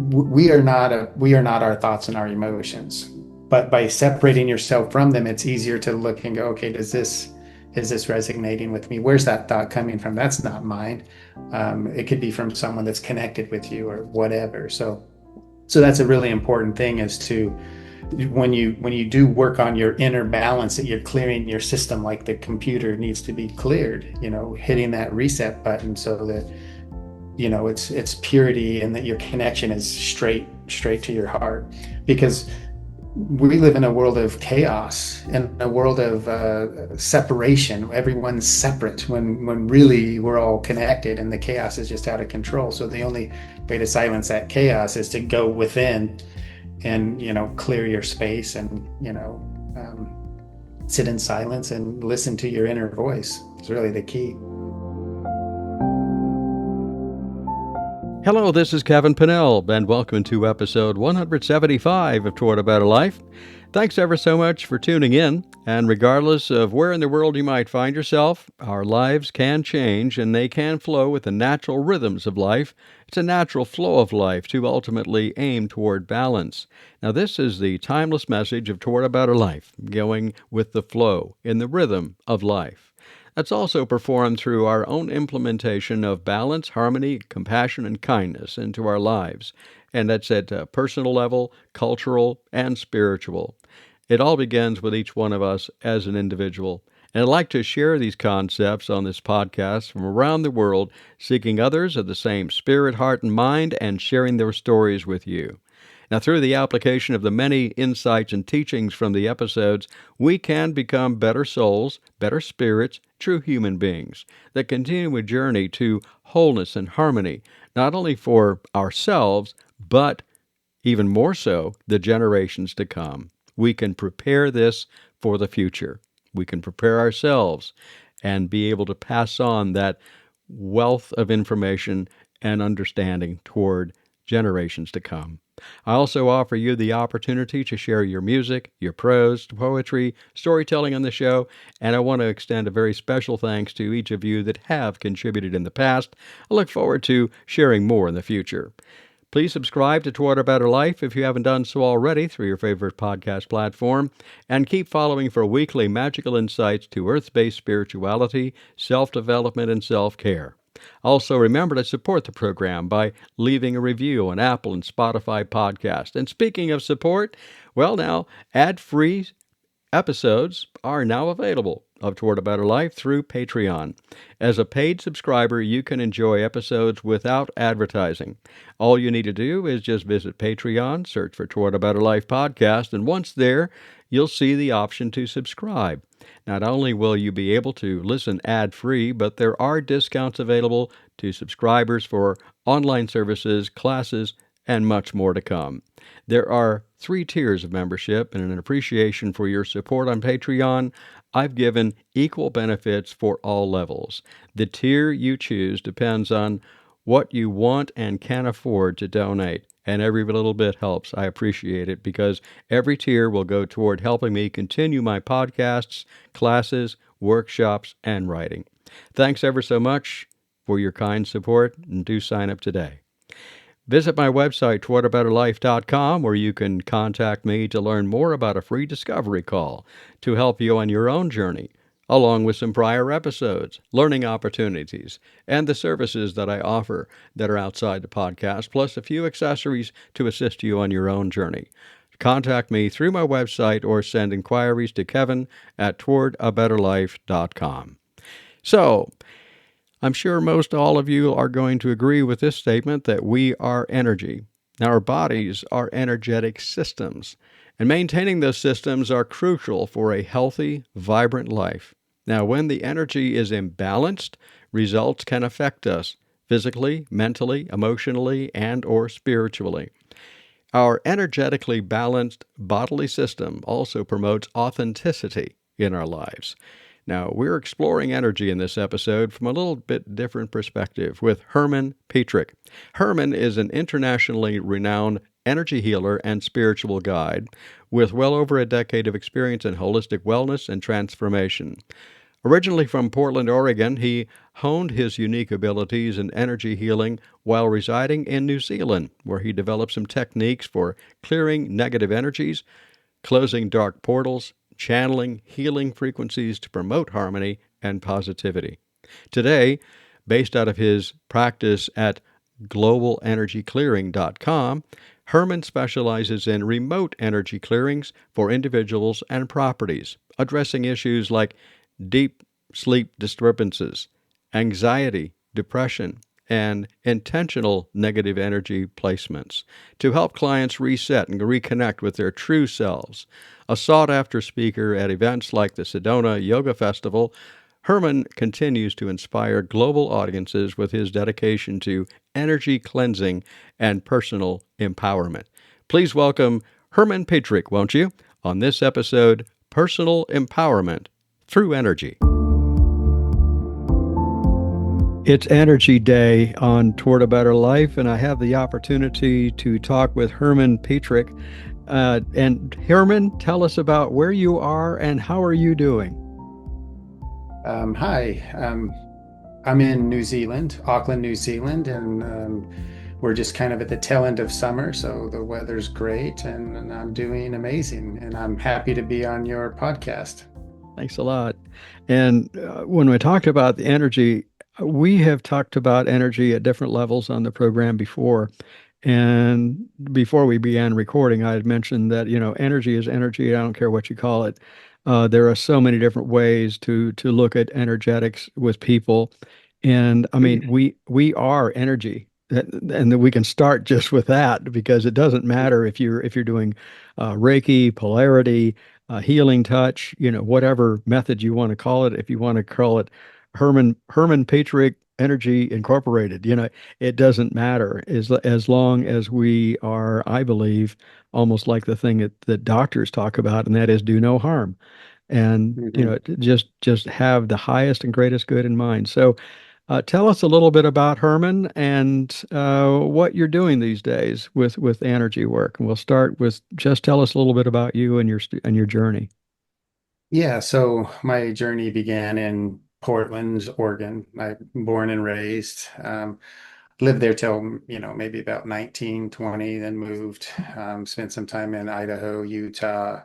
we are not our thoughts and our emotions. But by separating yourself from them, it's easier to look and go, okay, is this resonating with me? Where's that thought coming from? That's not mine. It could be from someone that's connected with you or whatever. So that's a really important thing, is to, when you do work on your inner balance, that you're clearing your system like the computer needs to be cleared, hitting that reset button so that it's purity, and that your connection is straight to your heart. Because we live in a world of chaos and a world of separation. Everyone's separate when really we're all connected, and the chaos is just out of control. So the only way to silence that chaos is to go within and clear your space, and sit in silence and listen to your inner voice. It's really the key. Hello, this is Kevin Pennell, and welcome to episode 175 of Toward a Better Life. Thanks ever so much for tuning in, and regardless of where in the world you might find yourself, our lives can change and they can flow with the natural rhythms of life. It's a natural flow of life to ultimately aim toward balance. Now, this is the timeless message of Toward a Better Life, going with the flow in the rhythm of life. That's also performed through our own implementation of balance, harmony, compassion, and kindness into our lives. And that's at a personal level, cultural, and spiritual. It all begins with each one of us as an individual. And I'd like to share these concepts on this podcast from around the world, seeking others of the same spirit, heart, and mind, and sharing their stories with you. Now, through the application of the many insights and teachings from the episodes, we can become better souls, better spirits, true human beings that continue a journey to wholeness and harmony, not only for ourselves, but even more so, the generations to come. We can prepare this for the future. We can prepare ourselves and be able to pass on that wealth of information and understanding toward generations to come. I also offer you the opportunity to share your music, your prose, poetry, storytelling on the show, and I want to extend a very special thanks to each of you that have contributed in the past. I look forward to sharing more in the future. Please subscribe to Toward a Better Life if you haven't done so already through your favorite podcast platform, and keep following for weekly magical insights to earth-based spirituality, self-development, and self-care. Also, remember to support the program by leaving a review on Apple and Spotify podcast. And speaking of support, well, now, ad-free episodes are now available of Toward a Better Life through Patreon. As a paid subscriber, you can enjoy episodes without advertising. All you need to do is just visit Patreon, search for Toward a Better Life podcast, and once there, you'll see the option to subscribe. Not only will you be able to listen ad-free, but there are discounts available to subscribers for online services, classes, and much more to come. There are 3 tiers of membership, and in appreciation for your support on Patreon, I've given equal benefits for all levels. The tier you choose depends on what you want and can afford to donate, and every little bit helps. I appreciate it, because every tier will go toward helping me continue my podcasts, classes, workshops, and writing. Thanks ever so much for your kind support, and do sign up today. Visit my website, towardabetterlife.com, where you can contact me to learn more about a free discovery call to help you on your own journey, along with some prior episodes, learning opportunities, and the services that I offer that are outside the podcast, plus a few accessories to assist you on your own journey. Contact me through my website or send inquiries to kevin@towardabetterlife.com. So, I'm sure most all of you are going to agree with this statement that we are energy. Our bodies are energetic systems, and maintaining those systems are crucial for a healthy, vibrant life. Now, when the energy is imbalanced, results can affect us physically, mentally, emotionally, and or spiritually. Our energetically balanced bodily system also promotes authenticity in our lives. Now, we're exploring energy in this episode from a little bit different perspective with Herman Petrick. Herman is an internationally renowned energy healer and spiritual guide with well over a decade of experience in holistic wellness and transformation. Originally from Portland, Oregon, he honed his unique abilities in energy healing while residing in New Zealand, where he developed some techniques for clearing negative energies, closing dark portals, channeling healing frequencies to promote harmony and positivity. Today, based out of his practice at globalenergyclearing.com, Herman specializes in remote energy clearings for individuals and properties, addressing issues like deep sleep disturbances, anxiety, depression, and intentional negative energy placements to help clients reset and reconnect with their true selves. A sought after speaker at events like the Sedona Yoga Festival, Herman continues to inspire global audiences with his dedication to energy cleansing and personal empowerment. Please welcome Herman Petrick, won't you, on this episode, Personal Empowerment Through Energy. It's Energy Day on Toward a Better Life, and I have the opportunity to talk with Herman Petrick. And Herman, tell us about where you are and how are you doing? Hi, I'm in New Zealand, Auckland, New Zealand, and we're just kind of at the tail end of summer, so the weather's great, and I'm doing amazing, and I'm happy to be on your podcast. Thanks a lot. And when we talked about the energy, we have talked about energy at different levels on the program before. And before we began recording, I had mentioned that, energy is energy. I don't care what you call it. There are so many different ways to look at energetics with people. And I mean, we are energy. And then we can start just with that because it doesn't matter if you're doing Reiki, polarity, healing touch, whatever method you want to call it. If you want to call it Herman Patrick Energy Incorporated, it doesn't matter as long as we are, I believe, almost like the thing that doctors talk about, and that is do no harm, and Mhm. just have the highest and greatest good in mind. So. Tell us a little bit about Herman and what you're doing these days with energy work. And we'll start with just tell us a little bit about you and your journey. Yeah, so my journey began in Portland, Oregon. I'm born and raised. Lived there till, maybe about 19, 20, then moved, spent some time in Idaho, Utah,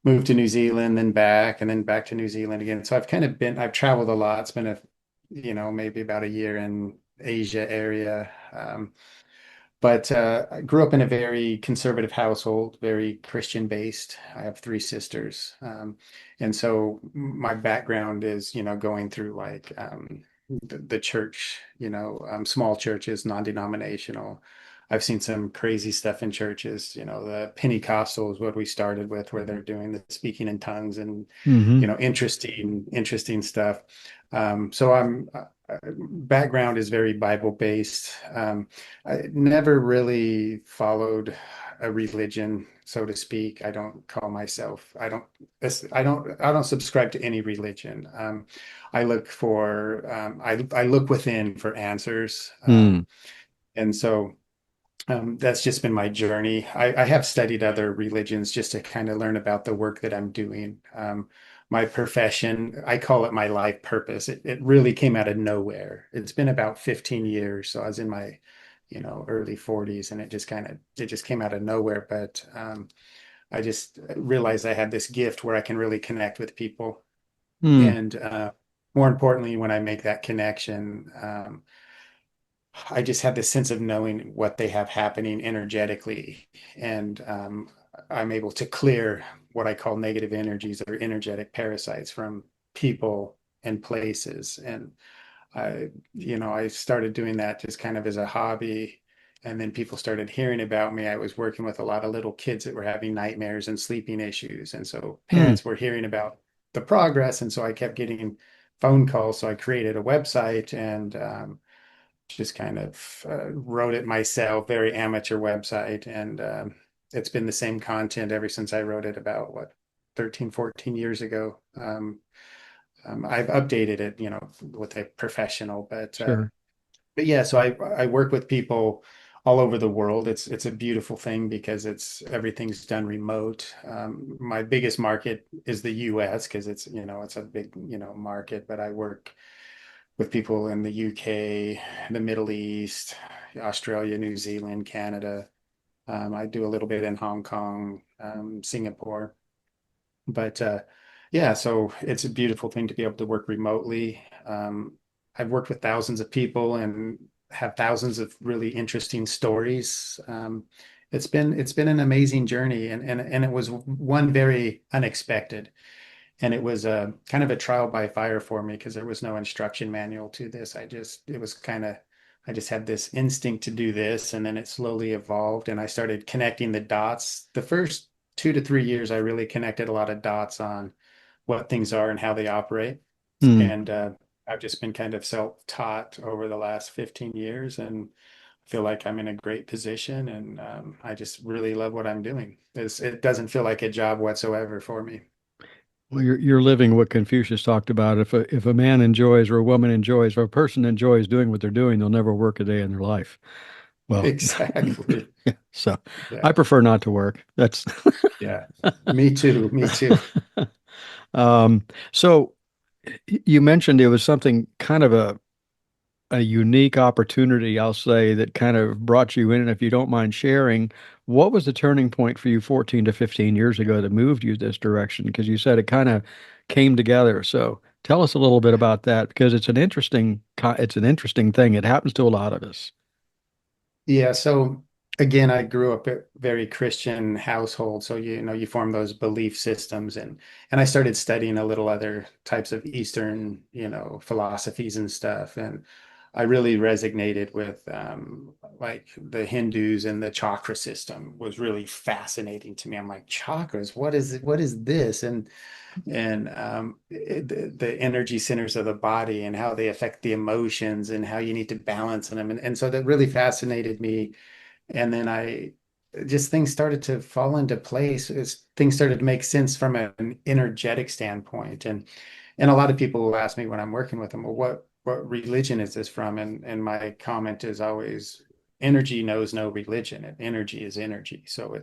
moved to New Zealand, then back, and then back to New Zealand again. So I've traveled a lot. It's been maybe about a year in Asia area. But I grew up in a very conservative household, very Christian based. I have three sisters. And so my background is, going through like the church, small churches, non-denominational. I've seen some crazy stuff in churches, the Pentecostal is what we started with, where they're doing the speaking in tongues and, Mm-hmm. interesting stuff. So background is very Bible based. I never really followed a religion, so to speak. I don't call myself, I don't subscribe to any religion. I look for, I look within for answers. Mm, And so that's just been my journey. I have studied other religions just to kind of learn about the work that I'm doing. My profession, I call it my life purpose. It really came out of nowhere. It's been about 15 years. So I was in my, early 40s and it just came out of nowhere. But I just realized I had this gift where I can really connect with people. mm, And more importantly, when I make that connection, I just have this sense of knowing what they have happening energetically. And I'm able to clear what I call negative energies or energetic parasites from people and places. And I started doing that just kind of as a hobby. And then people started hearing about me. I was working with a lot of little kids that were having nightmares and sleeping issues. And so mm, parents were hearing about the progress. And so I kept getting phone calls. So I created a website and just kind of wrote it myself, very amateur website. And it's been the same content ever since I wrote it about 13, 14 years ago. I've updated it, with a professional, but sure. yeah, so I work with people all over the world. It's a beautiful thing because it's everything's done remote. My biggest market is the US because it's a big, market, but I work with people in the UK, the Middle East, Australia, New Zealand, Canada. I do a little bit in Hong Kong, Singapore. But yeah, so it's a beautiful thing to be able to work remotely. I've worked with thousands of people and have thousands of really interesting stories. It's been an amazing journey, and it was one very unexpected, and it was a kind of a trial by fire for me because there was no instruction manual to this. It was kind of, I just had this instinct to do this, and then it slowly evolved, and I started connecting the dots. The first 2 to 3 years, I really connected a lot of dots on what things are and how they operate. Hmm. And I've just been kind of self-taught over the last 15 years, and I feel like I'm in a great position, and I just really love what I'm doing. It doesn't feel like a job whatsoever for me. Well, you're living what Confucius talked about. If a man enjoys or a woman enjoys or a person enjoys doing what they're doing, they'll never work a day in their life. Well, Exactly. yeah, so Yeah. I prefer not to work. That's Yeah. Me too. Me too. um, so you mentioned it was something kind of a unique opportunity, I'll say, that kind of brought you in. And if you don't mind sharing, what was the turning point for you 14 to 15 years ago that moved you this direction? Because you said it kind of came together. So tell us a little bit about that because it's an interesting thing. It happens to a lot of us. Yeah, so again, I grew up a very Christian household, so you form those belief systems, and I started studying a little other types of Eastern, philosophies and stuff, and I really resonated with like the Hindus, and the chakra system was really fascinating to me. I'm like, chakras, what is it? What is this? The energy centers of the body and how they affect the emotions and how you need to balance them. And so that really fascinated me. And then I just things started to fall into place as things started to make sense from an energetic standpoint. And a lot of people will ask me when I'm working with them, well, what religion is this from? And my comment is always energy knows no religion. And energy is energy. So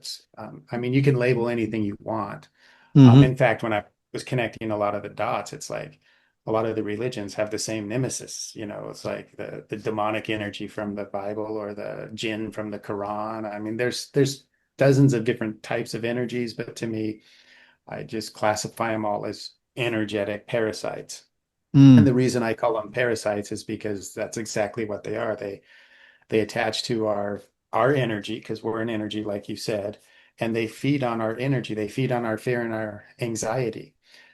I mean, you can label anything you want. Hmm. In fact, when I was connecting a lot of the dots, it's like a lot of the religions have the same nemesis. It's like the demonic energy from the Bible or the jinn from the Quran. I mean, there's dozens of different types of energies, but to me, I just classify them all as energetic parasites. And Mm. the reason I call them parasites is because that's exactly what they are. They attach to our energy because we're an energy, like you said, and they feed on our energy. They feed on our fear and our anxiety,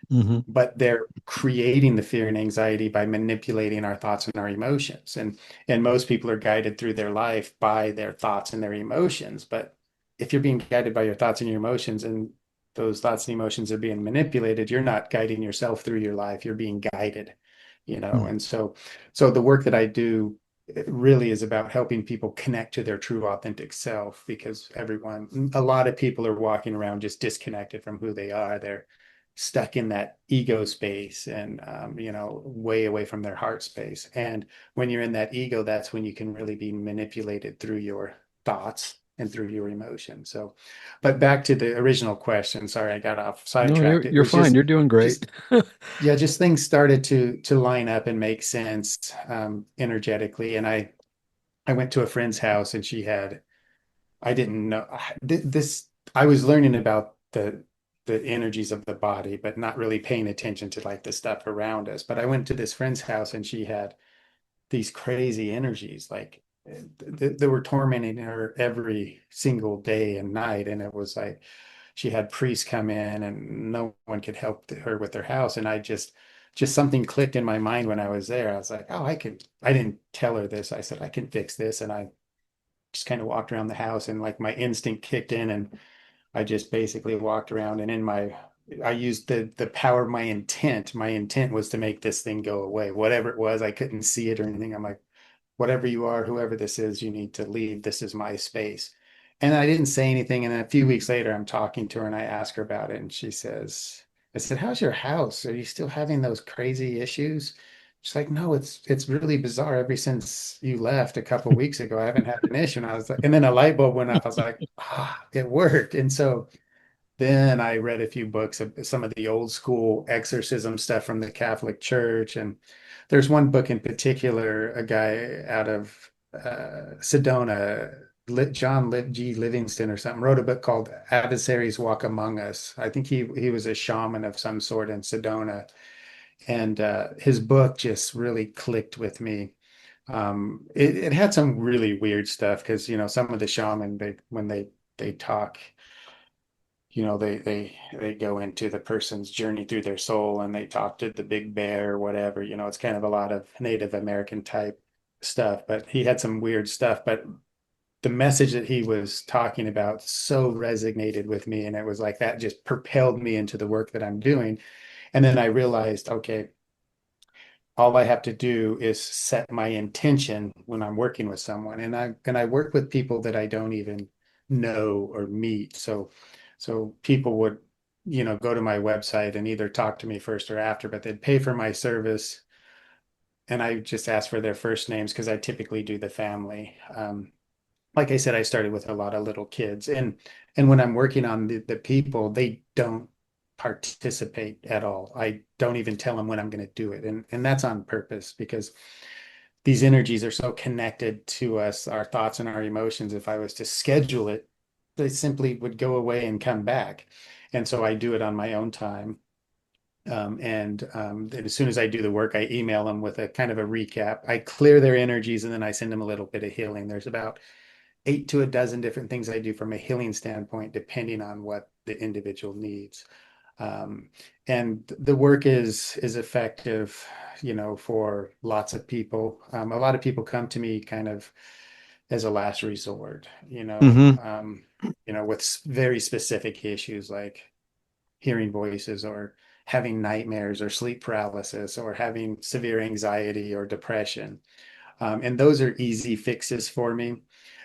Hmm. but they're creating the fear and anxiety by manipulating our thoughts and our emotions. And most people are guided through their life by their thoughts and their emotions. But if you're being guided by your thoughts and your emotions, and those thoughts and emotions are being manipulated, you're not guiding yourself through your life. You're being guided. And so the work that I do, it really is about helping people connect to their true authentic self, because a lot of people are walking around just disconnected from who they are. They're stuck in that ego space, and way away from their heart space. And when you're in that ego, that's when you can really be manipulated through your thoughts and through your emotions. So, but back to the original question, sorry, I got off No, you're sidetracked. It you're was fine. You're doing just great. yeah, just things started to line up and make sense, energetically. And I went to a friend's house, and I didn't know this. I was learning about the energies of the body, but not really paying attention to like the stuff around us. But I went to this friend's house, and she had these crazy energies, like they were tormenting her every single day and night. And it was like she had priests come in, and no one could help her with their house. And just something clicked in my mind when I was there. I was like, oh, I didn't tell her this. I said, I can fix this. And I just kind of walked around the house, and like my instinct kicked in, and I just basically walked around, and I used the power of my intent. My intent was to make this thing go away. Whatever it was, I couldn't see it or anything. I'm like, whatever you are, whoever this is, you need to leave. This is my space. And I didn't say anything. And then a few weeks later, I'm talking to her, and I ask her about it. And she says, I said, how's your house? Are you still having those crazy issues? She's like, no, it's really bizarre. Ever since you left a couple weeks ago, I haven't had an issue. And I was like, and then a light bulb went off. I was like, it worked. And so then I read a few books of some of the old school exorcism stuff from the Catholic Church. And there's one book in particular, a guy out of Sedona, John G. Livingston or something, wrote a book called Adversaries Walk Among Us. I think he was a shaman of some sort in Sedona. And his book just really clicked with me. It had some really weird stuff because, some of the shaman, when they talk, they go into the person's journey through their soul and they talk to the big bear or whatever. It's kind of a lot of Native American type stuff, but he had some weird stuff. But the message that he was talking about so resonated with me, and it was like that just propelled me into the work that I'm doing. And then I realized, okay, all I have to do is set my intention when I'm working with someone. And I work with people that I don't even know or meet. So people would, go to my website and either talk to me first or after, but they'd pay for my service. And I just ask for their first names because I typically do the family. Like I said, I started with a lot of little kids, and when I'm working on the people, they don't participate at all. I don't even tell them when I'm going to do it, and that's on purpose because these energies are so connected to us, our thoughts and our emotions. If I was to schedule it, they simply would go away and come back, and so I do it on my own time. And as soon as I do the work, I email them with a kind of a recap. I clear their energies, and then I send them a little bit of healing. There's about 8 to a dozen different things I do from a healing standpoint, depending on what the individual needs. Um, and the work is effective, for lots of people. A lot of people come to me kind of as a last resort, Hmm. with very specific issues like hearing voices or having nightmares or sleep paralysis or having severe anxiety or depression. And those are easy fixes for me.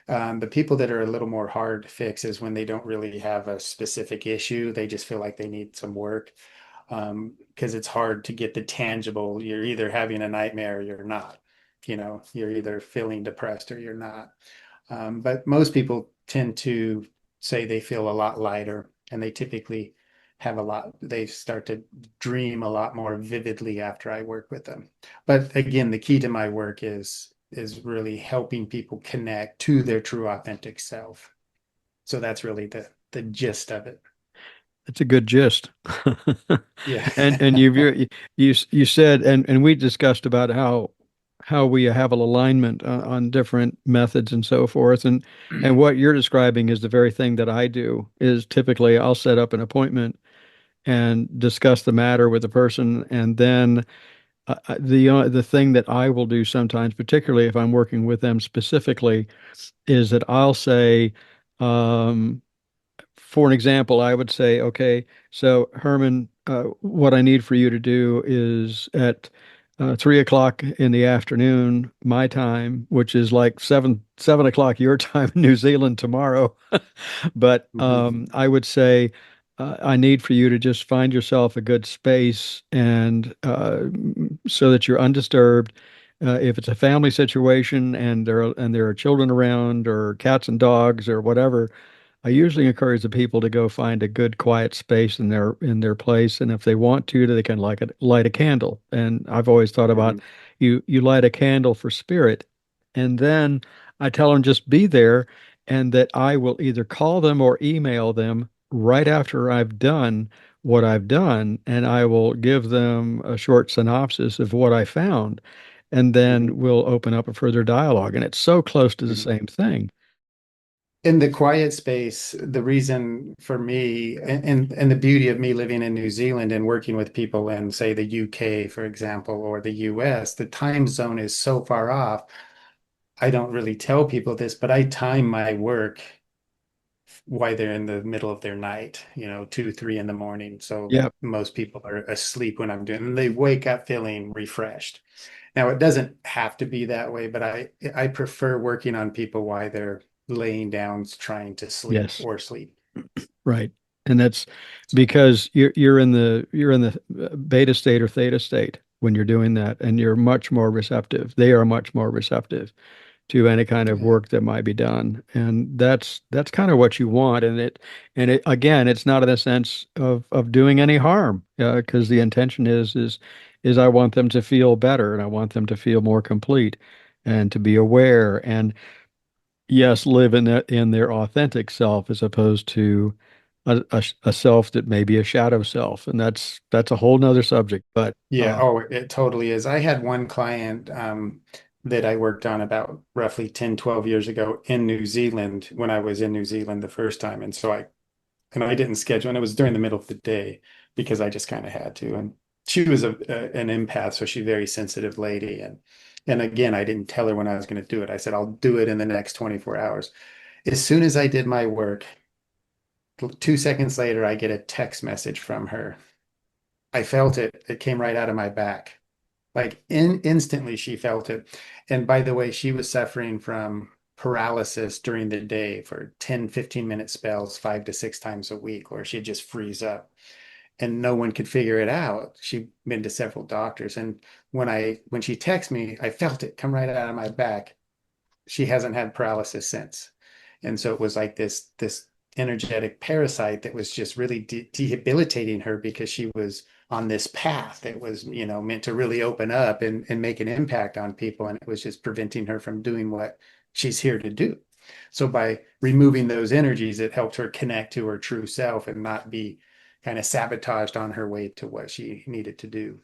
The people that are a little more hard fixes when they don't really have a specific issue, they just feel like they need some work because it's hard to get the tangible. You're either having a nightmare or you're not. You're either feeling depressed or you're not. But most people tend to say they feel a lot lighter, and they typically they start to dream a lot more vividly after I work with them. But again, the key to my work is really helping people connect to their true authentic self. So that's really the gist of it. It's a good gist. Yeah. And you said, and we discussed about how we have an alignment on different methods and so forth, and what you're describing is the very thing that I do. Is typically I'll set up an appointment and discuss the matter with the person, and then the thing that I will do sometimes, particularly if I'm working with them specifically, is that I'll say, um, for an example, I would say, okay, so Herman, what I need for you to do is at 3 o'clock in the afternoon, my time, which is like seven o'clock your time in New Zealand tomorrow. But Mhm. I would say, I need for you to just find yourself a good space and so that you're undisturbed. If it's a family situation and there are children around or cats and dogs or whatever, I usually encourage the people to go find a good quiet space in their place, and if they want to, they can light a candle. And I've always thought about Mhm. you light a candle for spirit, and then I tell them just be there, and that I will either call them or email them right after I've done what I've done, and I will give them a short synopsis of what I found, and Mhm. then we'll open up a further dialogue. And it's so close to the Mhm. same thing. In the quiet space, the reason for me and the beauty of me living in New Zealand and working with people in, say, the UK, for example, or the US, the time zone is so far off. I don't really tell people this, but I time my work while they're in the middle of their night, 2, 3 in the morning. So Yep. most people are asleep when I'm doing, and they wake up feeling refreshed. Now, it doesn't have to be that way, but I prefer working on people while they're laying down trying to sleep Yes. or sleep. Right. And that's So, because you're in the beta state or theta state. when you're doing that, and you're much more receptive. They are much more receptive to any kind of Yeah. work that might be done, and that's kind of what you want. And it again, it's not in the sense of doing any harm, because the intention is I want them to feel better, and I want them to feel more complete, and to be aware, and yes, live in their authentic self, as opposed to a self that may be a shadow self, and that's a whole nother subject. But Yeah, oh, it totally is. I had one client that I worked on about roughly 10, 12 years ago in New Zealand when I was in New Zealand the first time. And I didn't schedule, and it was during the middle of the day because I just kind of had to. And she was an empath, so she's a very sensitive lady. And again, I didn't tell her when I was going to do it. I said, I'll do it in the next 24 hours. As soon as I did my work, 2 seconds later, I get a text message from her. I felt it. It came right out of my back. Like instantly she felt it. And by the way, she was suffering from paralysis during the day for 10, 15-minute spells, 5 to 6 times a week, where she'd just freeze up and no one could figure it out. She'd been to several doctors. And when she texted me, I felt it come right out of my back. She hasn't had paralysis since. And so it was like this energetic parasite that was just really debilitating her because she was on this path that was, meant to really open up and make an impact on people. And it was just preventing her from doing what she's here to do. So by removing those energies, it helped her connect to her true self and not be kind of sabotaged on her way to what she needed to do.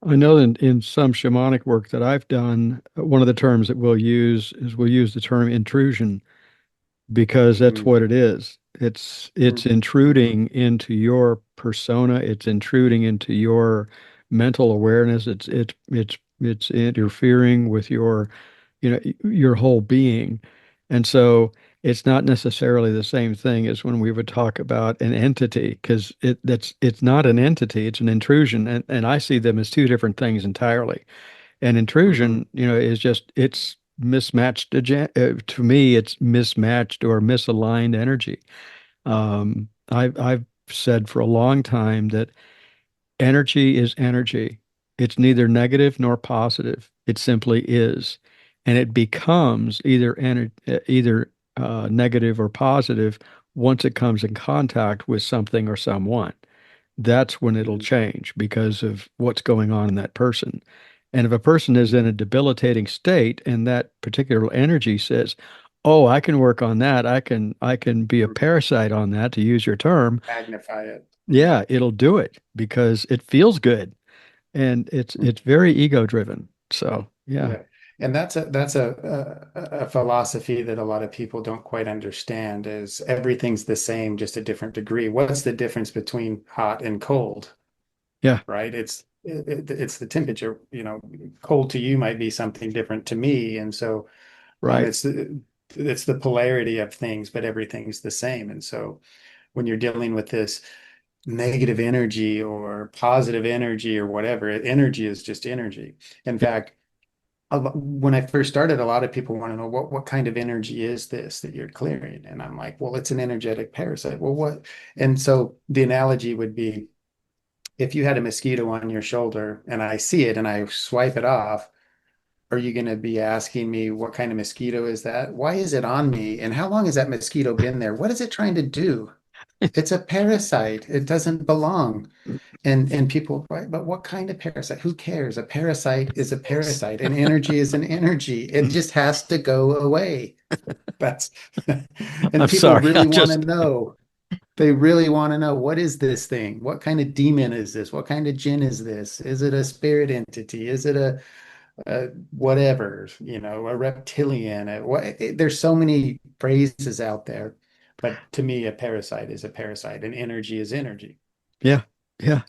I know in some shamanic work that I've done, one of the terms that we'll use the term intrusion, because that's Mm-hmm. what it is. It's intruding into your persona. It's intruding into your mental awareness. It's interfering with your whole being. And so it's not necessarily the same thing as when we would talk about an entity, because it's not an entity, it's an intrusion. And I see them as two different things entirely. And Mm-hmm. intrusion, is just it's mismatched. To me, it's mismatched or misaligned energy. I've said for a long time that energy is energy. It's neither negative nor positive. It simply is, and it becomes either negative or positive once it comes in contact with something or someone. That's when it'll Mm-hmm. change because of what's going on in that person. And if a person is in a debilitating state and that particular energy says, "Oh, I can work on that. I can be a parasite on that," to use your term, Magnify it. yeah, it'll do it because it feels good, and it's very ego driven. So, yeah, Yeah. And that's a philosophy that a lot of people don't quite understand is everything's the same, just a different degree. What's the difference between hot and cold, yeah, right? It's the temperature, cold to you might be something different to me. And so right. it's the polarity of things, but everything's the same. And so when you're dealing with this negative energy or positive energy or whatever, energy is just energy. In fact, when I first started, a lot of people want to know what kind of energy is this that you're clearing? And I'm like, well, it's an energetic parasite. Well, what? And so the analogy would be if you had a mosquito on your shoulder and I see it and I swipe it off, are you going to be asking me what kind of mosquito is that? Why is it on me? And how long has that mosquito been there? What is it trying to do? It's a parasite. It doesn't belong. And people, right, but what kind of parasite? Who cares? A parasite is a parasite. An energy is an energy. It just has to go away. That's and I'm people sorry. I really want to just know. They really want to know what is this thing? What kind of demon is this? What kind of jinn is this? Is it a spirit entity? Is it a whatever, a reptilian? There's so many phrases out there. But to me, a parasite is a parasite, and energy is energy. yeah, yeah.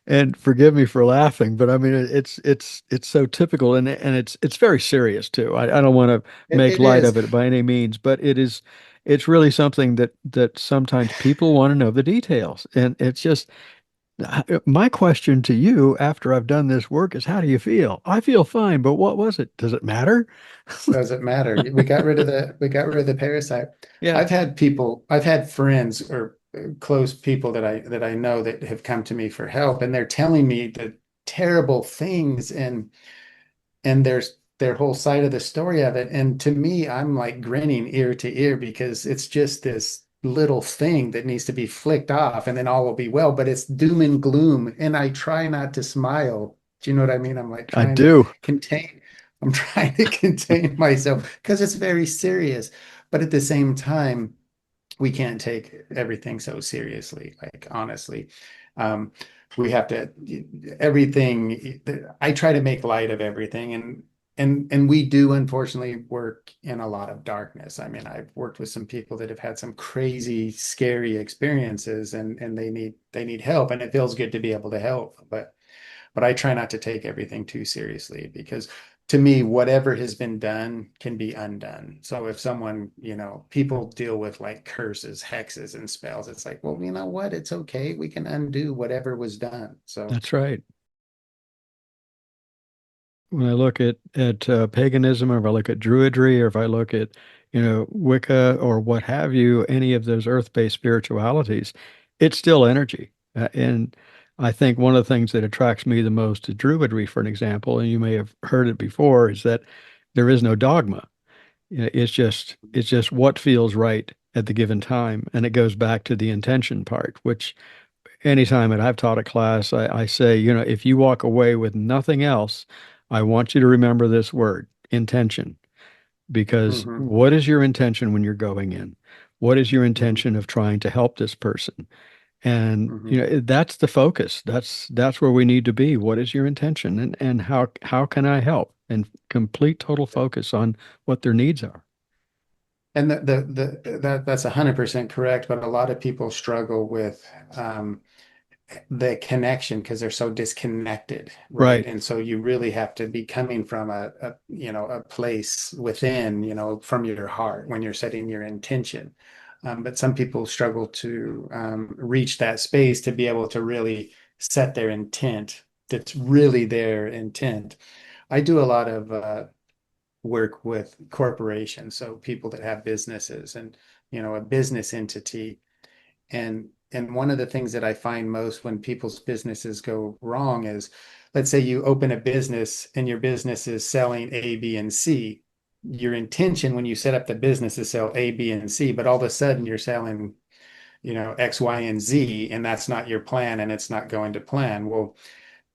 And forgive me for laughing, but I mean it's so typical, and it's very serious too. I don't want to It, make it light is. of it by any means, but it's really something that sometimes people want to know the details. And it's just my question to you after I've done this work is, how do you feel? I feel fine, but what was it? Does it matter? Doesn't matter. We got rid of the parasite. Yeah. I've had friends or close people that I know that have come to me for help, and they're telling me that terrible things, and there's their whole side of the story of it. And to me, I'm like grinning ear to ear because it's just this little thing that needs to be flicked off and then all will be well, but it's doom and gloom. And I try not to smile. Do you know what I mean? I'm like I trying to do. contain, I'm trying to contain myself because it's very serious. But at the same time, we can't take everything so seriously, like honestly. Um, we have to everything. I try to make light of everything, and we do unfortunately work in a lot of darkness. I mean, I've worked with some people that have had some crazy, scary experiences, and they need help, and it feels good to be able to help, but I try not to take everything too seriously because to me, whatever has been done can be undone. So if someone, people deal with like curses, hexes, and spells, it's like, well, you know what? It's okay. We can undo whatever was done. So, That's right. When I look at paganism, or if I look at Druidry, or if I look at Wicca or what have you, any of those earth-based spiritualities, it's still energy. And I think one of the things that attracts me the most to Druidry, for an example, and you may have heard it before, is that there is no dogma. It's just what feels right at the given time, and it goes back to the intention part, which anytime that I've taught a class, I say, if you walk away with nothing else, I want you to remember this word, intention. Because hmm what is your intention when you're going in? What is your hmm intention of trying to help this person? And hmm that's the focus. That's where we need to be. What is your intention, and how can I help? And complete total focus on what their needs are. And that's 100% correct. But a lot of people struggle with the connection because they're so disconnected, right? Right. And so you really have to be coming from a place within, from your heart when you're setting your intention. But some people struggle to reach that space to be able to really set their intent. That's really their intent. I do a lot of work with corporations, so people that have businesses and a business entity and one of the things that I find most when people's businesses go wrong is, let's say you open a business and your business is selling A, B, and C. Your intention when you set up the business is sell A, B, and C, but all of a sudden you're selling, X, Y, and Z, and that's not your plan and it's not going to plan. Well,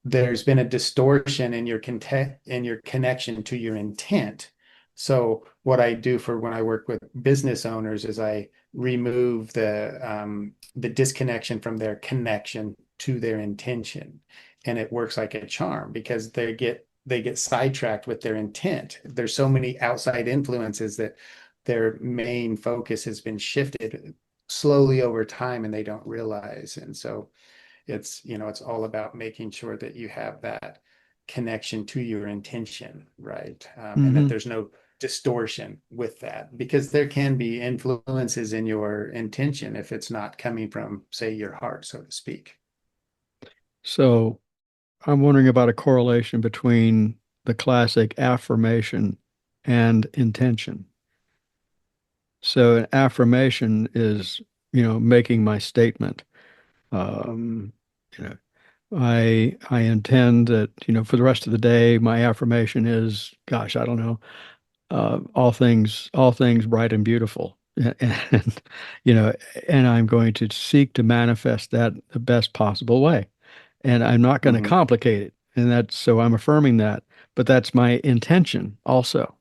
there's been a distortion in your connection to your intent. So what I do for when I work with business owners is I remove the disconnection from their connection to their intention, and it works like a charm because they get sidetracked with their intent. There's so many outside influences that their main focus has been shifted slowly over time, and they don't realize. And so it's all about making sure that you have that connection to your intention, right? And that Hmm. there's no distortion with that because there can be influences in your intention if it's not coming from, say, your heart, so to speak. So I'm wondering about a correlation between the classic affirmation and intention. So an affirmation is, making my statement. Um, you know, I intend that, for the rest of the day, my affirmation is, gosh, I don't know, all things bright and beautiful. And, you know, and I'm going to seek to manifest that the best possible way. And I'm not going to Mhm. complicate it. And that's so I'm affirming that, but that's my intention also.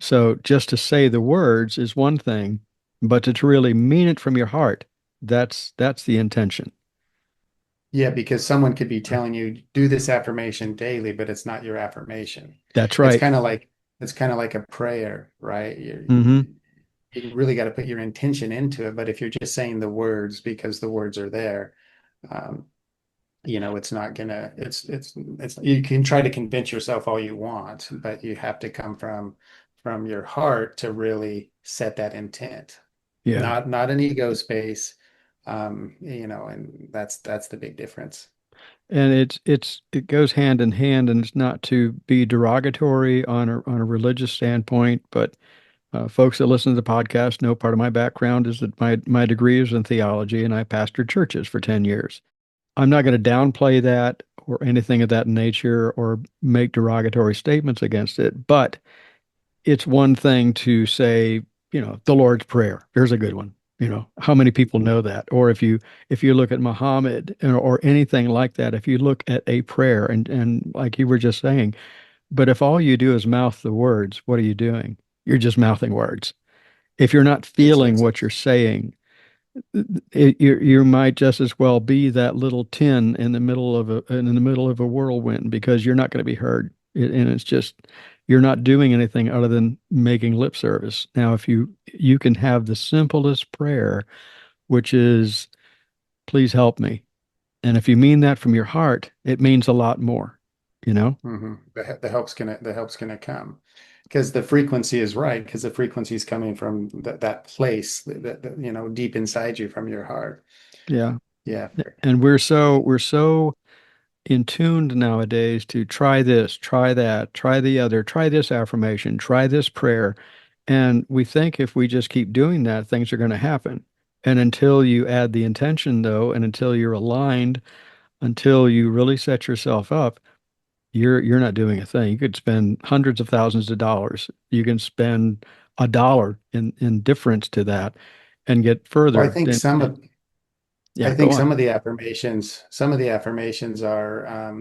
So just to say the words is one thing, but to really mean it from your heart, that's the intention. Yeah, because someone could be telling you do this affirmation daily, but it's not your affirmation. That's It's right. kind of like it's kind of like a prayer, right? Hmm. You really got to put your intention into it. But if you're just saying the words because the words are there, um, it's not gonna. It's. You can try to convince yourself all you want, but you have to come from your heart to really set that intent. Yeah. Not an ego space, and that's the big difference. And it goes hand in hand, and it's not to be derogatory on a religious standpoint, but folks that listen to the podcast know part of my background is that my degree is in theology, and I pastored churches for 10 years. I'm not going to downplay that or anything of that nature or make derogatory statements against it, but it's one thing to say, the Lord's Prayer. There's a good one. How many people know that? Or if you look at Muhammad or anything like that, if you look at a prayer and like you were just saying, but if all you do is mouth the words, what are you doing? You're just mouthing words. If you're not feeling It's what you're saying, you might just as well be that little tin in the middle of a whirlwind because you're not going to be heard. And it's just you're not doing anything other than making lip service. Now, if you can have the simplest prayer, which is please help me. And if you mean that from your heart, it means a lot more, you know? the help's gonna come because the frequency is right because the frequency is coming from that place that deep inside you from your heart. Yeah. Yeah. And we're so in tuned nowadays to try this, try that, try the other, try this affirmation, try this prayer. And we think if we just keep doing that, things are going to happen. And until you add the intention, though, and until you're aligned, until you really set yourself up, you're not doing a thing. You could spend hundreds of thousands of dollars. You can spend $1 in difference to that and get Well, I further. think And some of I yeah, go think on. some of the affirmations are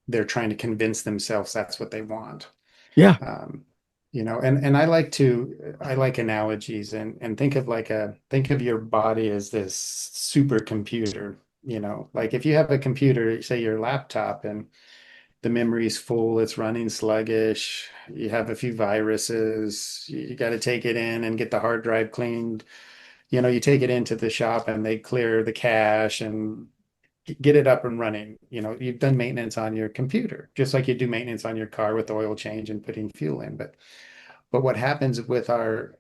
they're trying to convince themselves that's what they want. Yeah. Um, and I like analogies and think of your body as this supercomputer. Like if you have a computer, say your laptop, and the memory's full, it's running sluggish, you have a few viruses, you got to take it in and get the hard drive cleaned. You take it into the shop and they clear the cache and get it up and running. You've done maintenance on your computer, just like you do maintenance on your car with oil change and putting fuel in. But what happens with our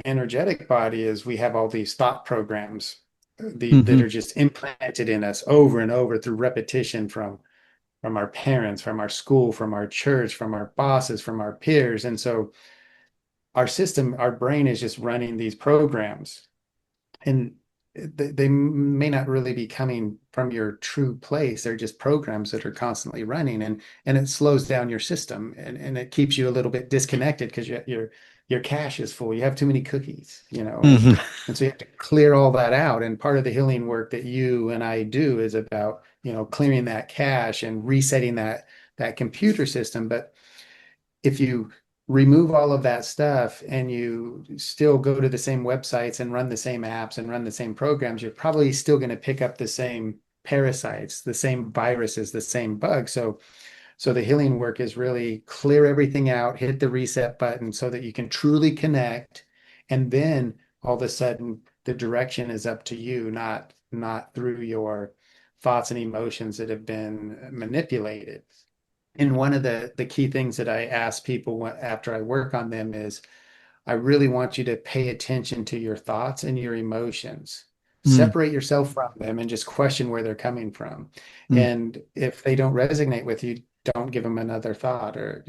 energetic body is we have all these thought programs that Hmm. are just implanted in us over and over through repetition from our parents, from our school, from our church, from our bosses, from our peers. And so our brain is just running these programs, and they may not really be coming from your true place. They're just programs that are constantly running, and it slows down your system, and it keeps you a little bit disconnected because your cache is full. You have too many cookies, and Hmm. and so you have to clear all that out. And part of the healing work that you and I do is about clearing that cache and resetting that computer system. But if you remove all of that stuff and you still go to the same websites and run the same apps and run the same programs, you're probably still going to pick up the same parasites, the same viruses, the same bugs. So the healing work is really clear everything out, hit the reset button so that you can truly connect. And then all of a sudden the direction is up to you, not through your thoughts and emotions that have been manipulated. And one of the key things that I ask people after I work on them is I really want you to pay attention to your thoughts and your emotions. Mm, Separate yourself from them and just question where they're coming from. mm, And if they don't resonate with you, don't give them another thought or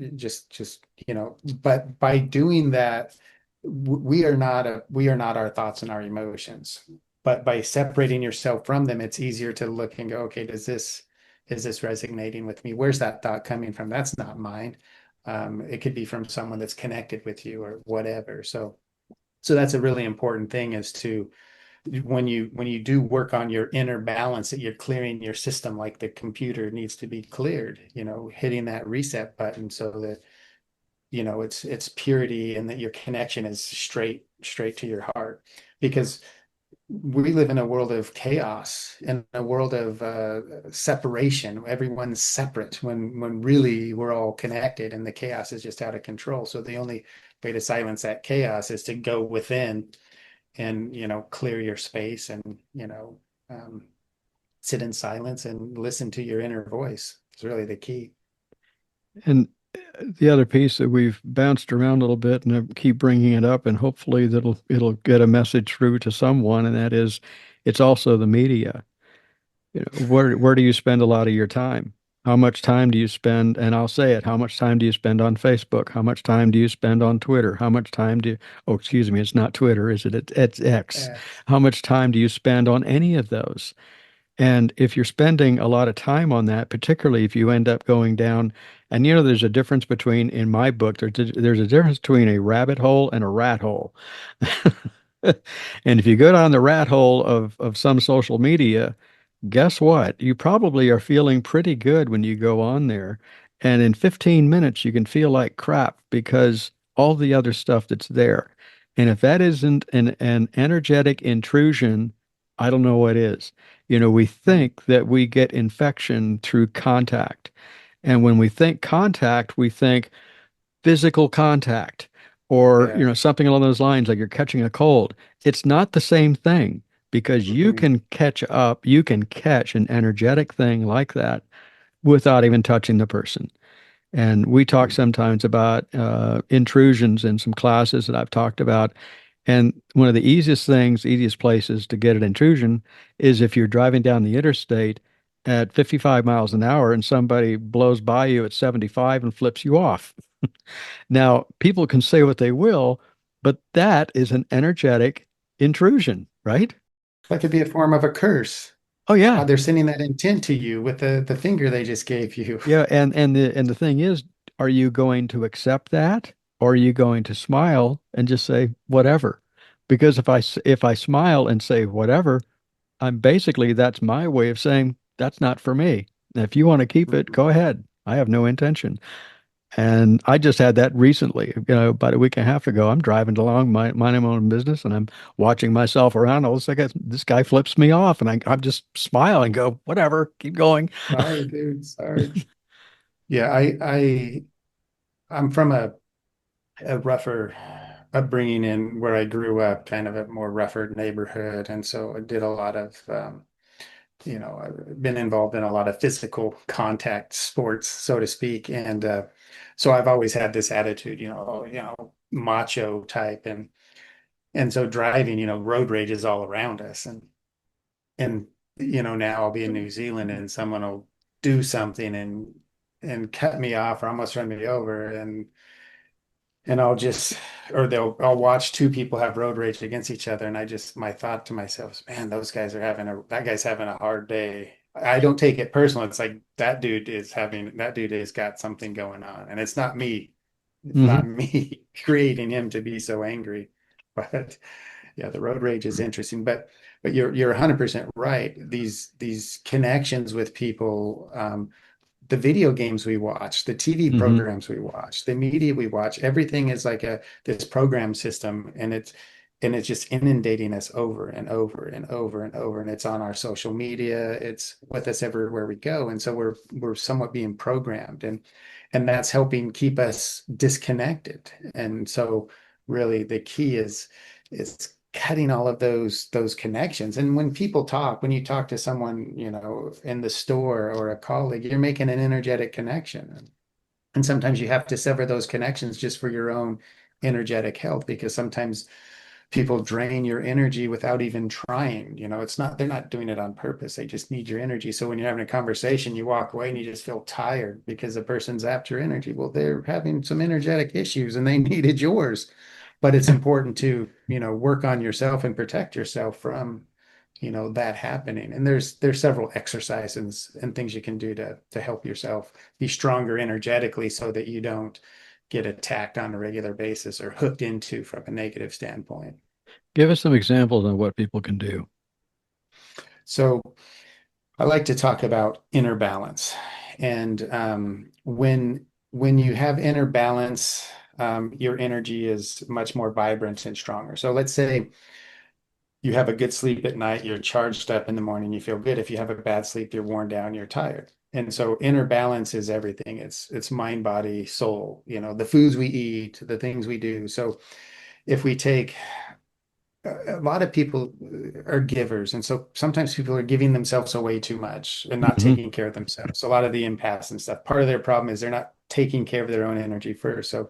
but by doing that, we are not our thoughts and our emotions. But by separating yourself from them, it's easier to look and go, okay, is this resonating with me? Where's that thought coming from? That's not mine. It could be from someone that's connected with you or whatever. So that's a really important thing is to when you do work on your inner balance, that you're clearing your system like the computer needs to be cleared, hitting that reset button so that it's purity and that your connection is straight to your heart. Because we live in a world of chaos, in a world of separation. Everyone's separate when really we're all connected, and the chaos is just out of control. So the only way to silence that chaos is to go within and clear your space and um, sit in silence and listen to your inner voice. It's really the key. and the other piece that we've bounced around a little bit, and I keep bringing it up, and hopefully that'll it'll get a message through to someone, and that is, it's also the media. Where do you spend a lot of your time? How much time do you spend? And I'll say it. How much time do you spend on Facebook? How much time do you spend on Twitter? How much time do you, oh, excuse me, it's not Twitter, is it? It's X. X. How much time do you spend on any of those? And if you're spending a lot of time on that, particularly if you end up going down, and there's a difference between, in my book, there's a difference between a rabbit hole and a rat hole. And if you go down the rat hole of some social media, guess what? You probably are feeling pretty good when you go on there. And in 15 minutes, you can feel like crap because all the other stuff that's there. And if that isn't an energetic intrusion, I don't know what is. We think that we get infection through contact. And when we think contact, we think physical contact or, Yeah. something along those lines, like you're catching a cold. It's not the same thing because Mhm. you can catch an energetic thing like that without even touching the person. And we talk sometimes about intrusions in some classes that I've talked about. And one of the easiest places to get an intrusion is if you're driving down the interstate at 55 miles an hour and somebody blows by you at 75 and flips you off. Now, people can say what they will, but that is an energetic intrusion, right? That could be a form of a curse. Oh yeah. They're sending that intent to you with the finger they just gave you. Yeah, and the thing is, are you going to accept that or are you going to smile and just say whatever? Because if I smile and say whatever, I'm basically that's my way of saying that's not for me. If you want to keep it, go ahead. I have no intention. And I just had that recently, about a week and a half ago. I'm driving along, minding my own business, and I'm watching myself around. All of a sudden, this guy flips me off, and I'm just smile and go, whatever, keep going. Sorry, dude. Sorry. Yeah, I'm from a rougher upbringing in where I grew up, kind of a more rougher neighborhood, and so I did a lot of I've been involved in a lot of physical contact sports, so to speak, and so I've always had this attitude, macho type, and so driving, road rage is all around us, and now I'll be in New Zealand and someone will do something and cut me off or almost run me over, and I'll watch two people have road rage against each other. And my thought to myself is, man, that guy's having a hard day. I don't take it personal. It's like that dude has got something going on. And it's not me. It's Hmm. not me creating him to be so angry. But yeah, the road rage is interesting. But you're 100% right. These connections with people, the video games we watch, the TV Hmm. programs we watch, the media we watch, everything is like this program system, and it's just inundating us over and over and over and over. And it's on our social media, it's with us everywhere we go. And so we're somewhat being programmed, and that's helping keep us disconnected. And so really the key is cutting all of those connections. And when you talk to someone, in the store or a colleague, you're making an energetic connection. And sometimes you have to sever those connections just for your own energetic health, because sometimes people drain your energy without even trying. They're not doing it on purpose. They just need your energy. So when you're having a conversation, you walk away and you just feel tired because the person's zapped your energy. Well, they're having some energetic issues and they needed yours. But it's important to, work on yourself and protect yourself from, that happening. And there's several exercises and things you can do to help yourself be stronger energetically so that you don't get attacked on a regular basis or hooked into from a negative standpoint. Give us some examples on what people can do. So I like to talk about inner balance. And when you have inner balance, your energy is much more vibrant and stronger. So let's say you have a good sleep at night, you're charged up in the morning, you feel good. If you have a bad sleep, you're worn down, you're tired. And so inner balance is everything. It's mind, body, soul, the foods we eat, the things we do. So if we take a lot of people are givers, and so sometimes people are giving themselves away too much and not Hmm. taking care of themselves. A lot of the impasse and stuff, part of their problem is they're not taking care of their own energy first. So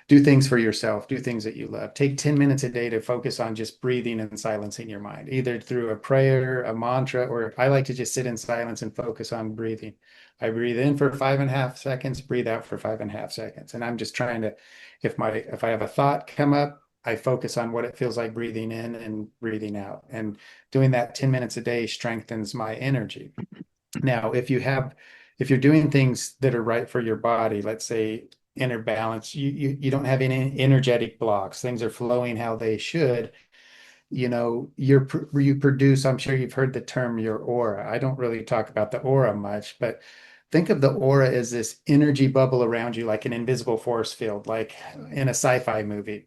do things for yourself, do things that you love. Take 10 minutes a day to focus on just breathing and silencing your mind, either through a prayer, a mantra, or I like to just sit in silence and focus on breathing. I breathe in for 5.5 seconds, breathe out for 5.5 seconds. And I'm just trying to, if I have a thought come up, I focus on what it feels like breathing in and breathing out. And doing that 10 minutes a day strengthens my energy. Now, if you're doing things that are right for your body, let's say inner balance, you don't have any energetic blocks. Things are flowing how they should. You produce, I'm sure you've heard the term your aura. I don't really talk about the aura much, but think of the aura as this energy bubble around you, like an invisible force field, like in a sci-fi movie.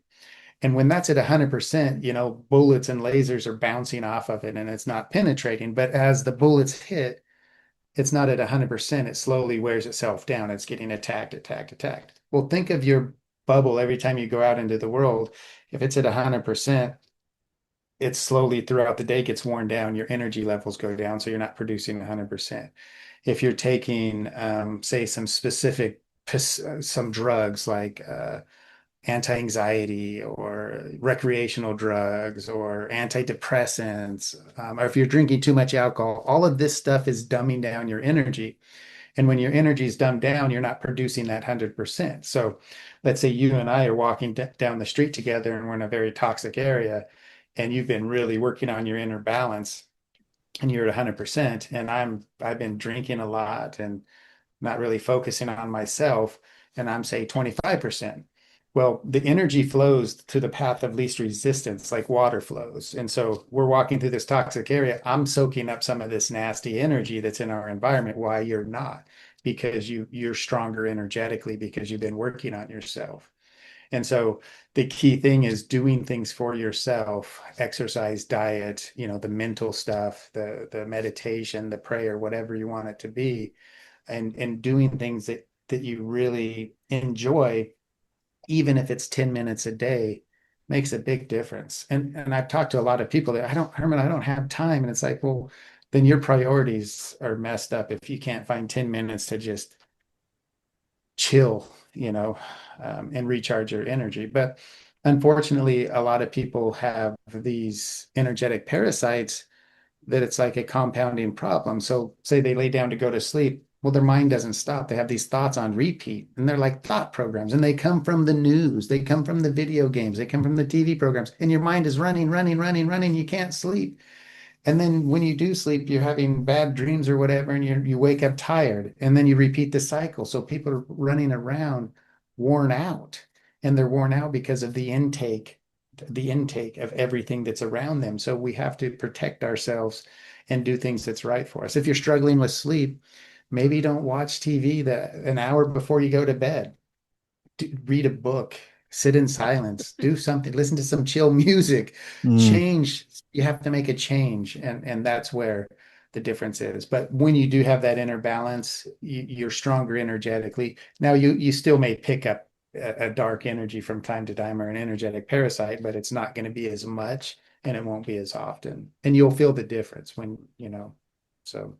And when that's at 100%, bullets and lasers are bouncing off of it and it's not penetrating. But as the bullets hit, it's not at 100%. It slowly wears itself down. It's getting attacked, attacked, attacked. Well, think of your bubble every time you go out into the world. If it's at 100%, it slowly throughout the day gets worn down. Your energy levels go down, so you're not producing 100%. If you're taking, say, some drugs like anti-anxiety or recreational drugs or antidepressants, or if you're drinking too much alcohol, all of this stuff is dumbing down your energy. And when your energy is dumbed down, you're not producing that 100%. So let's say you and I are walking down the street together and we're in a very toxic area and you've been really working on your inner balance and you're at 100% and I've been drinking a lot and not really focusing on myself, and I'm say 25%. Well, the energy flows to the path of least resistance, like water flows. And so we're walking through this toxic area. I'm soaking up some of this nasty energy that's in our environment. Why you're not? Because you're stronger energetically because you've been working on yourself. And so the key thing is doing things for yourself, exercise, diet, the mental stuff, the meditation, the prayer, whatever you want it to be, and doing things that you really enjoy, even if it's 10 minutes a day, makes a big difference. And I've talked to a lot of people that Herman, I don't have time. And it's like, well, then your priorities are messed up if you can't find 10 minutes to just chill, and recharge your energy. But unfortunately, a lot of people have these energetic parasites that it's like a compounding problem. So say they lay down to go to sleep. Well, their mind doesn't stop. They have these thoughts on repeat and they're like thought programs and they come from the news. They come from the video games. They come from the TV programs and your mind is running, running, running, running. You can't sleep. And then when you do sleep, you're having bad dreams or whatever, and you wake up tired, and then you repeat the cycle. So people are running around worn out, and they're worn out because of the intake of everything that's around them. So we have to protect ourselves and do things that's right for us. If you're struggling with sleep, maybe don't watch TV an hour before you go to bed. Read a book, sit in silence, do something, listen to some chill music, Mm. change. You have to make a change, and that's where the difference is. But when you do have that inner balance, you're stronger energetically. Now you still may pick up a dark energy from time to time or an energetic parasite, but it's not going to be as much and it won't be as often. And you'll feel the difference so.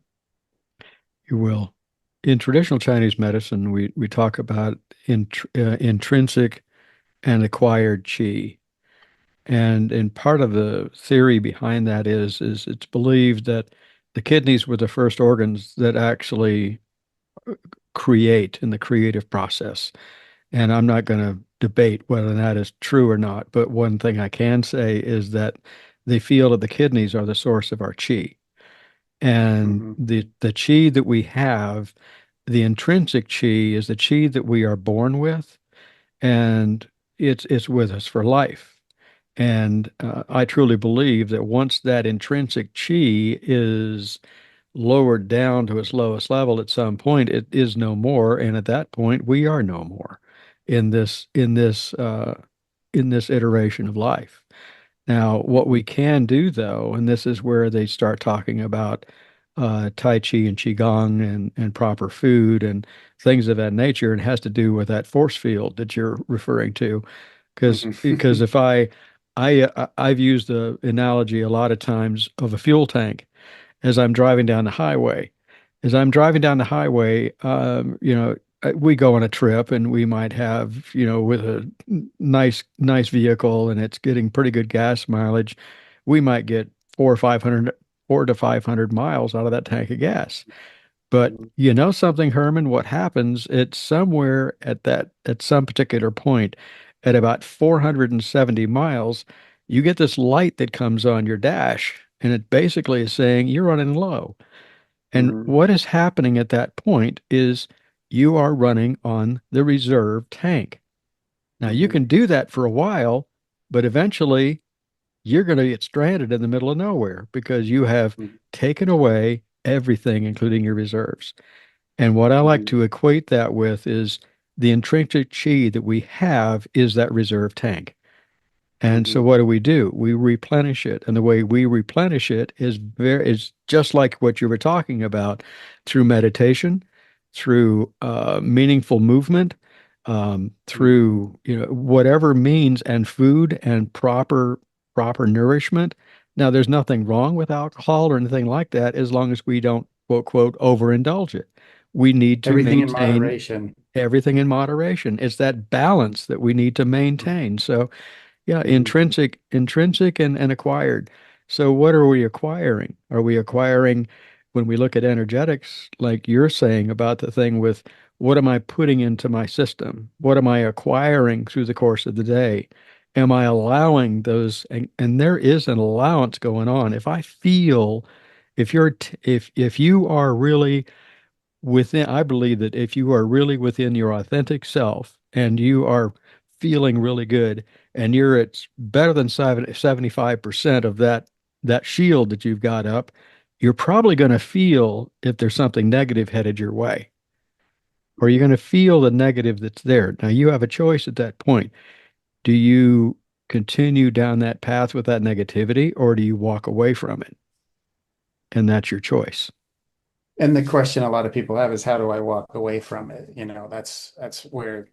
You will. In traditional Chinese medicine, we talk about intrinsic and acquired qi. And part of the theory behind that is it's believed that the kidneys were the first organs that actually create in the creative process. And I'm not going to debate whether that is true or not, but one thing I can say is that they feel that the kidneys are the source of our qi. And Mhm. the chi that we have, the intrinsic chi is the chi that we are born with, and it's with us for life. And I truly believe that once that intrinsic chi is lowered down to its lowest level at some point, it is no more, and at that point, we are no more in this iteration of life. Now, what we can do, though, and this is where they start talking about Tai Chi and Qigong and proper food and things of that nature, and it has to do with that force field that you're referring to. Because Mhm. if I've used the analogy a lot of times of a fuel tank as I'm driving down the highway. As I'm driving down the highway, we go on a trip and we might have, with a nice vehicle and it's getting pretty good gas mileage, we might get 4 to 500 miles out of that tank of gas. But you know something, Herman, what happens, it's somewhere at some particular point, at about 470 miles, you get this light that comes on your dash, and it basically is saying you're running low. And Hmm. what is happening at that point is you are running on the reserve tank. Now, you Hmm. can do that for a while, but eventually you're going to get stranded in the middle of nowhere because you have taken away everything, including your reserves. And what I like Hmm. to equate that with is the intrinsic chi that we have is that reserve tank. And so Hmm. what do? We replenish it. And the way we replenish it is just like what you were talking about through meditation, through meaningful movement, Hmm. through whatever means and food and proper nourishment. Now there's nothing wrong with alcohol or anything like that as long as we don't quote quote overindulge it. We need to Everything in maintain moderation. everything in moderation. It's that balance that we need to maintain. So yeah, Hmm. intrinsic and acquired. So what are we acquiring? Are we acquiring when we look at energetics, like you're saying about the thing with what am I putting into my system? What am I acquiring through the course of the day? Am I allowing those? And there is an allowance going on. If I feel, if you are really within, I believe that if you are really within your authentic self and you are feeling really good and you're at better than 75% of that shield that you've got up, you're probably going to feel if there's something negative headed your way, or you're going to feel the negative that's there. Now you have a choice at that point. Do you continue down that path with that negativity, or do you walk away from it? And that's your choice. And the question a lot of people have is how do I walk away from it? That's where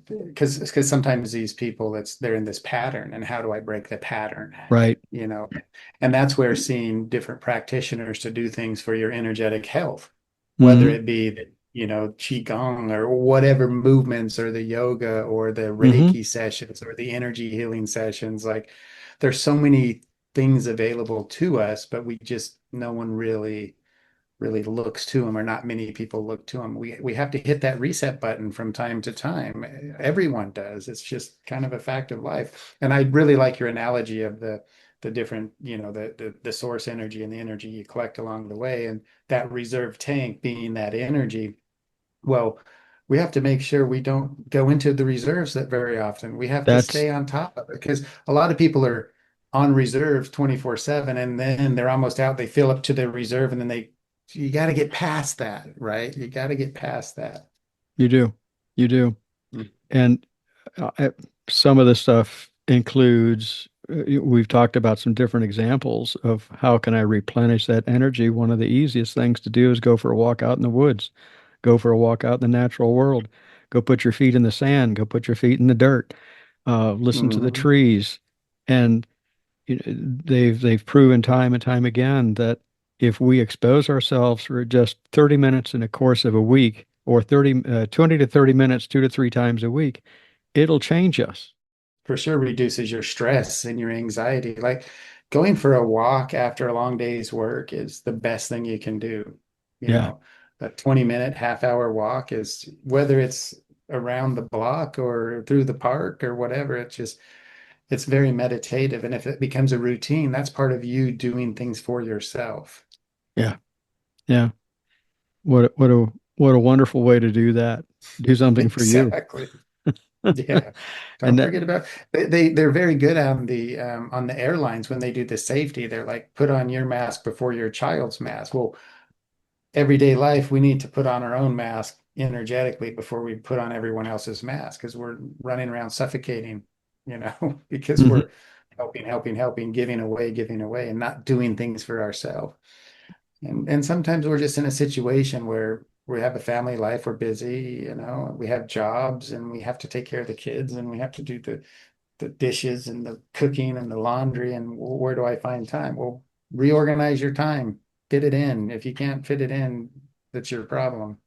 because sometimes these people they're in this pattern and how do I break the pattern? Right. You know, and that's where seeing different practitioners to do things for your energetic health, whether Mm-hmm. it be qigong or whatever movements or the yoga or the Mm-hmm. Reiki sessions or the energy healing sessions, like there's so many things available to us, but we just no one really looks to them, or not many people look to them. We have to hit that reset button from time to time. Everyone does. It's just kind of a fact of life. And I really like your analogy of the different, the source energy and the energy you collect along the way, and that reserve tank being that energy. Well, we have to make sure we don't go into the reserves that very often. We have to That's stay on top of it because a lot of people are on reserve 24/7 and then they're almost out. They fill up to their reserve and then you got to get past that, right? You got to get past that. you do. You do. Mm. And uh, some of the stuff includes, we've talked about some different examples of how can I replenish that energy. One of the easiest things to do is go for a walk out in the woods, go for a walk out in the natural world, go put your feet in the sand, go put your feet in the dirt, listen to the Mhm. trees. And they've proven time and time again that if we expose ourselves for just 30 minutes in the course of a week or 20 to 30 minutes 2 to 3 times a week, it'll change us. For sure reduces your stress and your anxiety. Like going for a walk after a long day's work is the best thing you can do. You Yeah. know, a 20-minute, half-hour walk is whether it's around the block or through the park or whatever, it's very meditative. And if it becomes a routine, that's part of you doing things for yourself. Yeah. Yeah. What a wonderful way to do that. Do something for you. Exactly. Yeah. And Don't that forget about they're very good on the airlines when they do the safety. They're like, put on your mask before your child's mask. Well, everyday life, we need to put on our own mask energetically before we put on everyone else's mask because we're running around suffocating, because Mhm. we're helping, giving away, and not doing things for ourselves. And sometimes we're just in a situation where we have a family life, we're busy, we have jobs and we have to take care of the kids and we have to do the dishes and the cooking and the laundry. And where do I find time? Well, reorganize your time, fit it in. If you can't fit it in, that's your problem.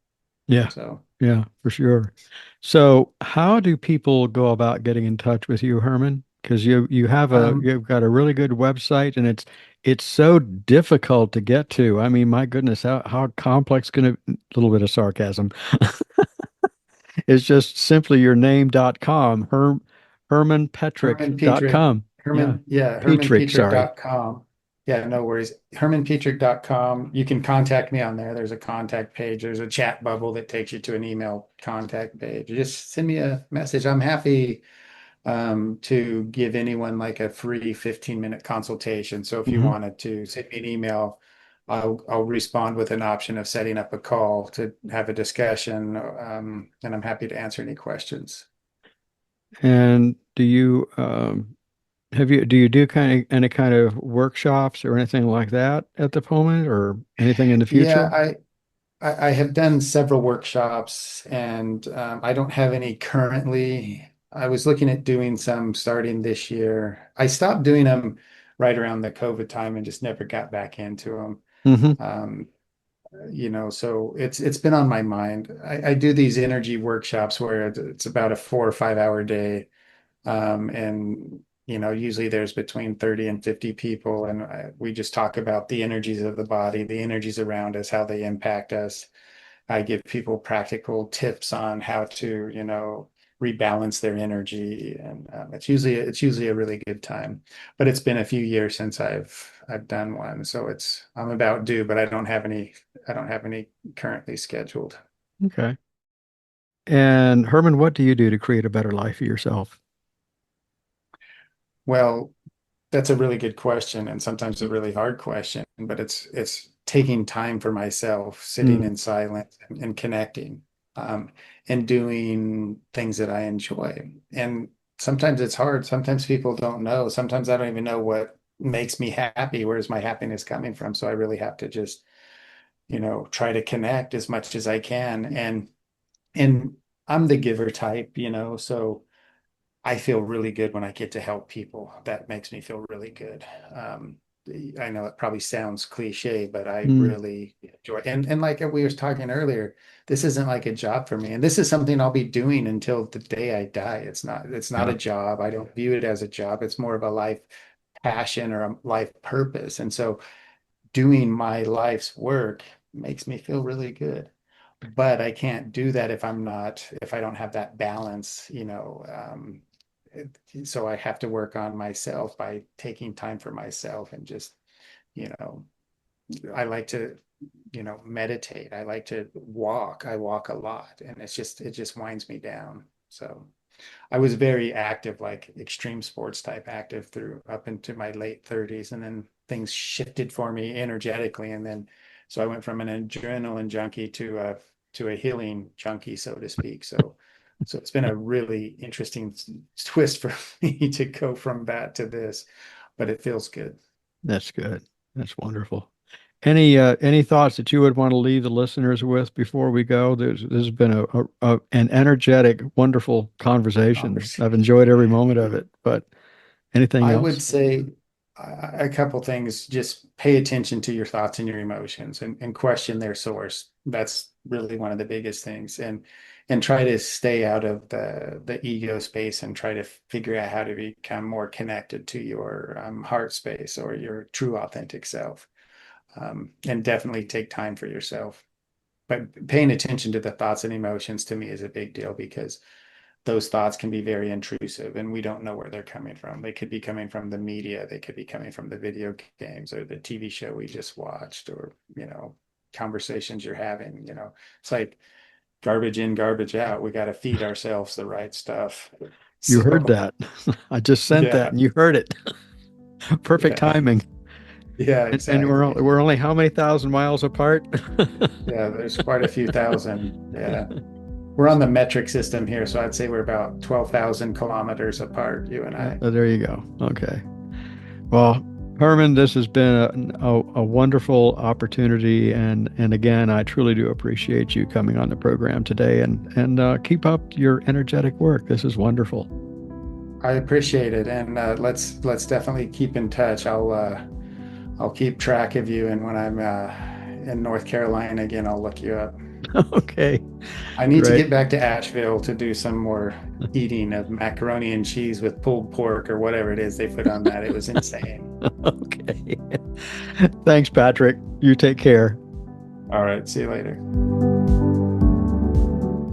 Yeah. So, Yeah, for sure. So, how do people go about getting in touch with you, Herman? Because um, you've got a really good website, and it's so difficult to get to. I mean, my goodness, how complex can a little bit of sarcasm. It's just simply your name.com, Herman Petrick, hermanpetrick.com. Yeah. Petrick, sorry. hermanpetrick.com. Yeah, no worries. hermanpetrick.com. You can contact me on there. There's a contact page. There's a chat bubble that takes you to an email contact page. Just send me a message. I'm happy to give anyone like a free 15-minute consultation. So if you Hmm. wanted to send me an email, I'll respond with an option of setting up a call to have a discussion. And I'm happy to answer any questions. And do you do any kind of workshops or anything like that at the moment, or anything in the Yeah, future? I have done several workshops, and I don't have any currently. I was looking at doing some starting this year. I stopped doing them right around the COVID time and just never got back into them. Hmm. Um, so it's been on my mind. I do these energy workshops where it's about a 4 or 5 hour day, and usually there's between 30 and 50 people, and we just talk about the energies of the body, the energies around us, how they impact us. I give people practical tips on how to, rebalance their energy, and it's usually a really good time. But it's been a few years since I've done one, so I'm about due, but I don't have any currently scheduled. Okay. And Herman, what do you do to create a better life for yourself? Well, that's a really good question, and sometimes a really hard question, but it's taking time for myself, sitting Mm, in silence and connecting, um, and doing things that I enjoy. And sometimes it's hard. Sometimes people don't know. Sometimes I don't even know what makes me happy. Where's my happiness coming from? So I really have to just, try to connect as much as I can. And I'm the giver type, so I feel really good when I get to help people. That makes me feel really good. Um, I know it probably sounds cliche, but I mm, really enjoy it. And like we were talking earlier, this isn't like a job for me. And this is something I'll be doing until the day I die. It's not yeah. a job. I don't view it as a job. It's more of a life passion or a life purpose. And so doing my life's work makes me feel really good. But I can't do that if I don't have that balance, so I have to work on myself by taking time for myself and just, you know, I like to, meditate. I like to walk. I walk a lot, and it just winds me down. So I was very active, like extreme sports type active through up into my late 30s, and then things shifted for me energetically, and then so I went from an adrenaline junkie to a healing junkie, so to speak. So it's been a really interesting twist for me to go from that to this, but it feels good. That's good. That's wonderful. Any thoughts that you would want to leave the listeners with before we go? This has been an energetic, wonderful conversation. I've Conversation. enjoyed every moment of it. But anything I would else? say a couple things. Just pay attention to your thoughts and your emotions, and question their source. That's really one of the biggest things. And try to stay out of the ego space and try to figure out how to become more connected to your heart space or your true authentic self. And definitely take time for yourself. But paying attention to the thoughts and emotions to me is a big deal because those thoughts can be very intrusive and we don't know where they're coming from. They could be coming from the media, they could be coming from the video games or the TV show we just watched, or, conversations you're having. It's like garbage in, garbage out. We got to feed ourselves the right stuff. You heard So, that. I just sent that yeah, and you heard it. Perfect yeah, timing. yeah, And exactly. we're only how many thousand miles apart? Yeah, there's quite a few thousand. Yeah. We're on the metric system here, so I'd say we're about 12,000 kilometers apart, you and Yeah, I. there you go. Okay. Well, Herman, this has been a wonderful opportunity, and again, I truly do appreciate you coming on the program today, and keep up your energetic work. This is wonderful. I appreciate it, and let's definitely keep in touch. I'll keep track of you, and when I'm in North Carolina again, I'll look you up. Okay, I need to great. get back to Asheville to do some more eating of macaroni and cheese with pulled pork or whatever it is they put on that. It was insane. Okay. Thanks, Patrick. You take care. All right, see you later.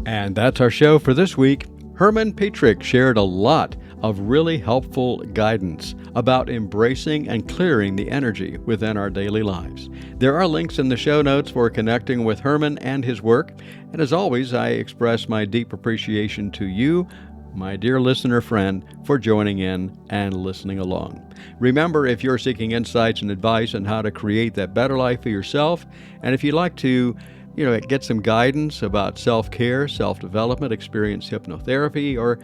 And that's our show for this week. Herman Petrick shared a lot of really helpful guidance about embracing and clearing the energy within our daily lives. There are links in the show notes for connecting with Herman and his work. And as always, I express my deep appreciation to you, my dear listener friend, for joining in and listening along. Remember, if you're seeking insights and advice on how to create that better life for yourself, and if you'd like to get some guidance about self-care, self-development, experience hypnotherapy, or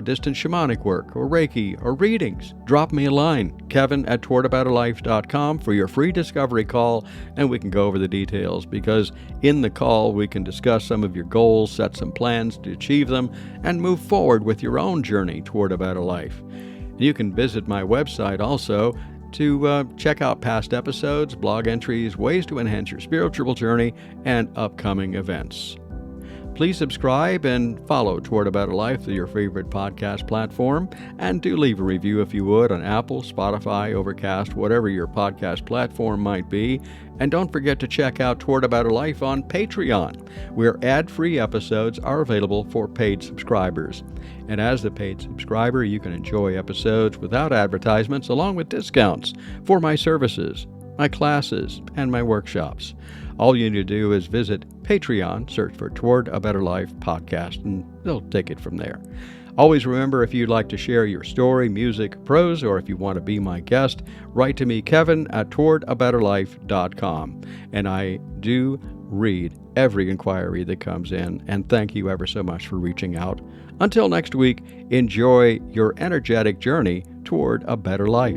distant shamanic work, or Reiki, or readings, drop me a line, kevin@towardaboutalife.com, for your free discovery call, and we can go over the details, because in the call we can discuss some of your goals, set some plans to achieve them, and move forward with your own journey toward a better life. You can visit my website also to check out past episodes, blog entries, ways to enhance your spiritual journey, and upcoming events. Please subscribe and follow Toward a Better Life through your favorite podcast platform, and do leave a review if you would on Apple, Spotify, Overcast, whatever your podcast platform might be. And don't forget to check out Toward a Better Life on Patreon, where ad-free episodes are available for paid subscribers. And as a paid subscriber, you can enjoy episodes without advertisements, along with discounts for my services, my classes, and my workshops. All you need to do is visit Patreon, search for Toward a Better Life podcast, and they'll take it from there. Always remember, if you'd like to share your story, music, prose, or if you want to be my guest, write to me, kevin@towardabetterlife.com. And I do read every inquiry that comes in, and thank you ever so much for reaching out. Until next week, enjoy your energetic journey toward a better life.